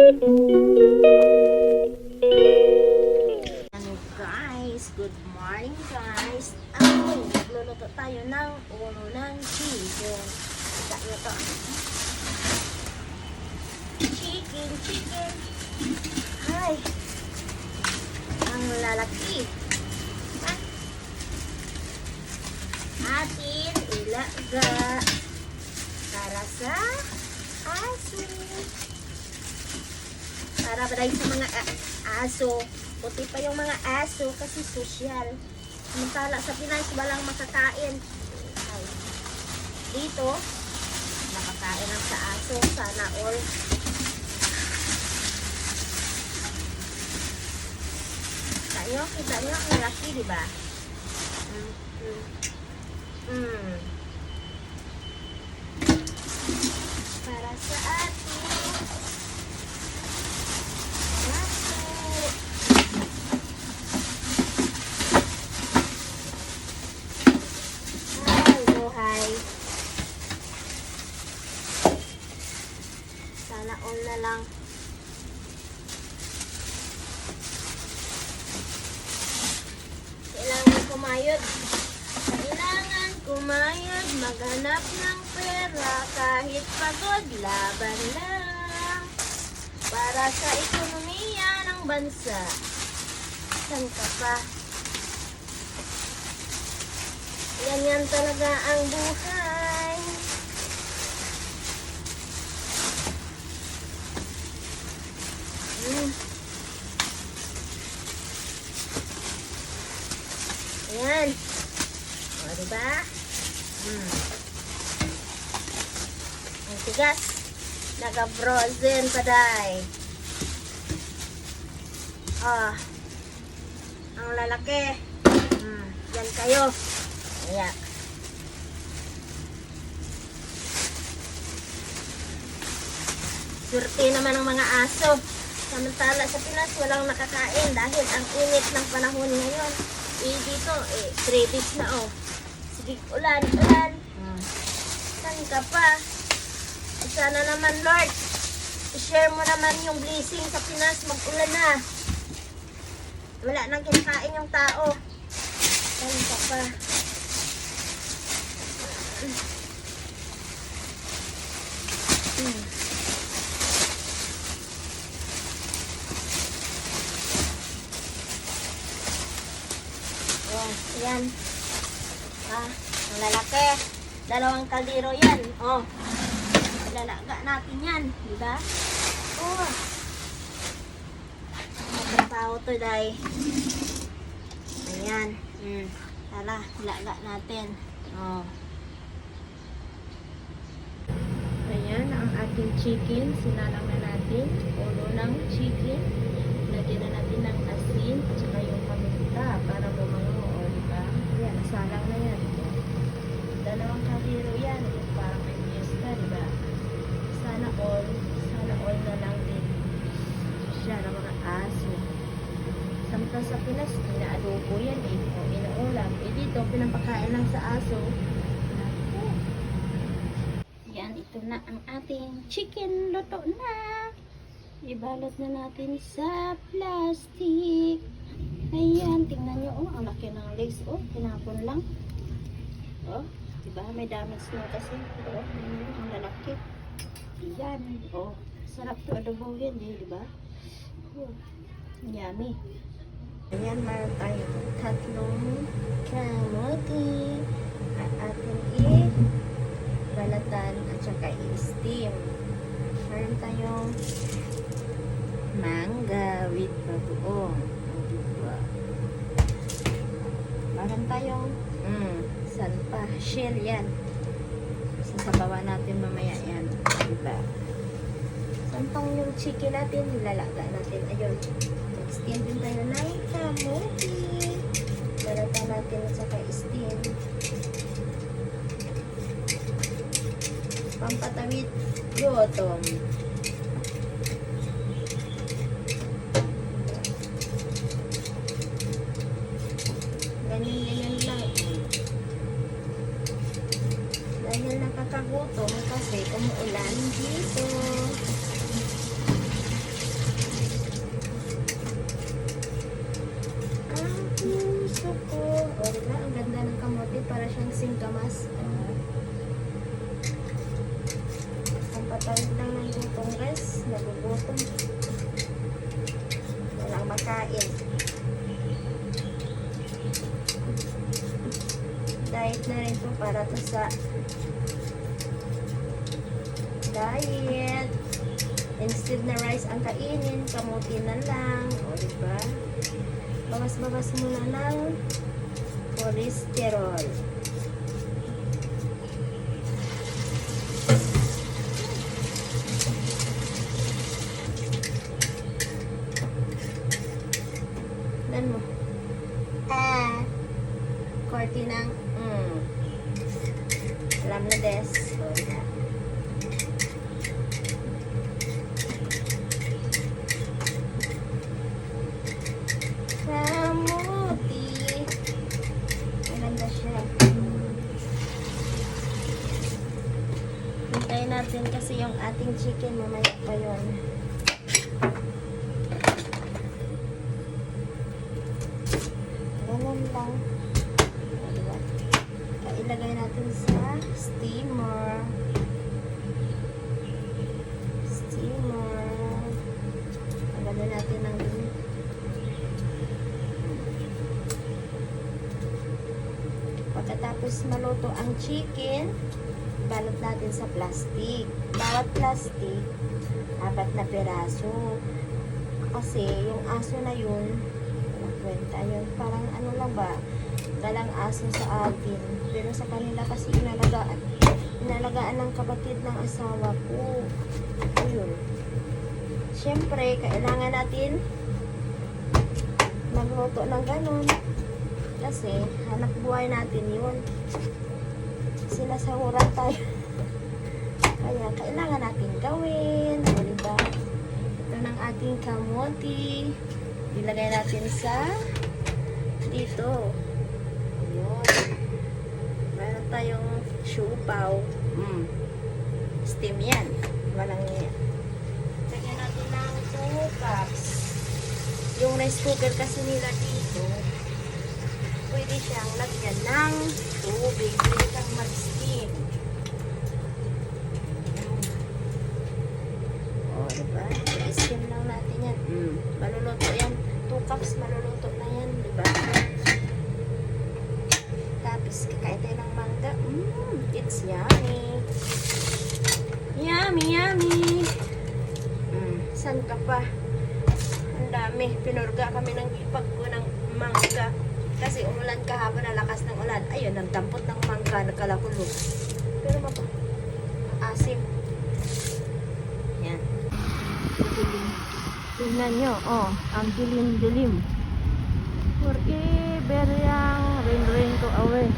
Ano guys, good morning guys. Nagluluto tayo ng ulo ng chicken. Kita nyo to. Chicken. Ay, ang lalaki. Atin ilaga para sa aso. Para ba sa mga aso. Puti pa yung mga aso kasi social. Samantala sa Pinas walang makakain. Ay, dito makakain lang sa aso. Sana all. Kita nyo ang laki, diba? Para sa atin aso. Ay, buhay. Sana all na lang. Kailangan kumayod, maghanap ng pera kahit pagod, laban lang para sa ekonomiya ng bansa. San ka pa? Yan talaga ang buhay. Ayan. O, diba? Ang tigas. Naka-frozen pa day. Ang lalaki. Yan kayo. Ayan. Surti naman ang mga aso. Samantala sa Pinas walang nakakain dahil ang init ng panahon ngayon. Dito, 3 days na, Sige, ulan. Saan ka pa? Sana naman, Lord, i-share mo naman yung blessing sa Pinas. Mag-ulan na. Wala nang kinakain yung tao. Saan ka pa? Yan. Ang lalaki. 2 kaldero yan. Ilalaga natin yan. Diba? Magtrabaho to, day. Ayan. Tala, ilaga natin. Ayan, ang ating chicken. Sinalang na natin. Ulo ng chicken. Lagyan na natin ng asin at saka yung paminta para bumango. Ayan, nasalang na yan. 2 kaldero yan. Parang may fiesta, diba? Sana all na lang din siya ng mga aso. Samtang sa Pinas, inaadobo yan o inaulam. Dito, pinapakain lang sa aso. Yan, ito na ang ating chicken. Luto na. Ibalot na natin sa plastic. Ayan, tingnan nyo, ang laki ng legs, tinapon lang. Diba, may damage na kasi. Ang lalaki. Ayan, sarap to adobogin, diba? Yummy. Ayan, meron tayong 3 kamote. At ating balatan at saka i-steam. Meron tayong mangga with bagoong. Meron tayong sanpa, shell yan. Sasabawan natin mamaya yan. Diba? Sampang yung chicken natin, nilalaga natin. Ayun. Steam din tayo ng kamote. Balatan natin at saka steam. Pampatawid gutom. Ganyan lang. Dahil nakakagutom kasi umuulan dito. nagugutom. Walang makain. Diet na rin to para to sa diet. Instead na rice ang kainin, kamuti na lang. O, diba? Bawas-bawas muna ng cholesterol. Dan mo. Korte ng alam na des. O, diba? Kamuti. Maganda siya. Hintayin natin kasi yung ating chicken mamaya pa yun. Ganun lang. O, diba? Ilagay natin sa steamer. Lagyan natin ng pagkatapos maluto ang chicken, balot natin sa plastic. Bawat plastic, 4 na piraso. Kasi yung aso na yun, walang kwenta yun. Parang ano lang ba, galang aso sa atin. Pero sa kanila kasi inalagaan ng kapatid ng asawa ko. Ayun. Siyempre, kailangan natin magluto ng ganun. Kasi, hanap buhay natin yun. Sinasahuran tayo. Kaya, kailangan natin gawin. O, diba? Ito ng ating kamuti. Ilagay natin sa dito. Yun. Meron tayong siupaw. Steam yan. Walang yan. Lagyan natin ng 2 cups. Yung rice cooker kasi nila dito, pwede siyang lagyan ng tubig. Pwede kang mag-steam. O, diba? I-steam lang natin yan. Maluluto yan. 2 cups maluluto na yan. Diba? Tapos, kakain tayo ng mangga. It's yummy. Yummy, yummy. San ka pa? Ang dami. Pinurga kami ng ipag ko ng mangga. Kasi umulan kahapon, lakas ng ulan. Ayun, nagdampot ng mangga, nagkalakulog. Pero asim. Yan. Tingnan nyo, oh, ang dilim-dilim. Porque beryang rain to away.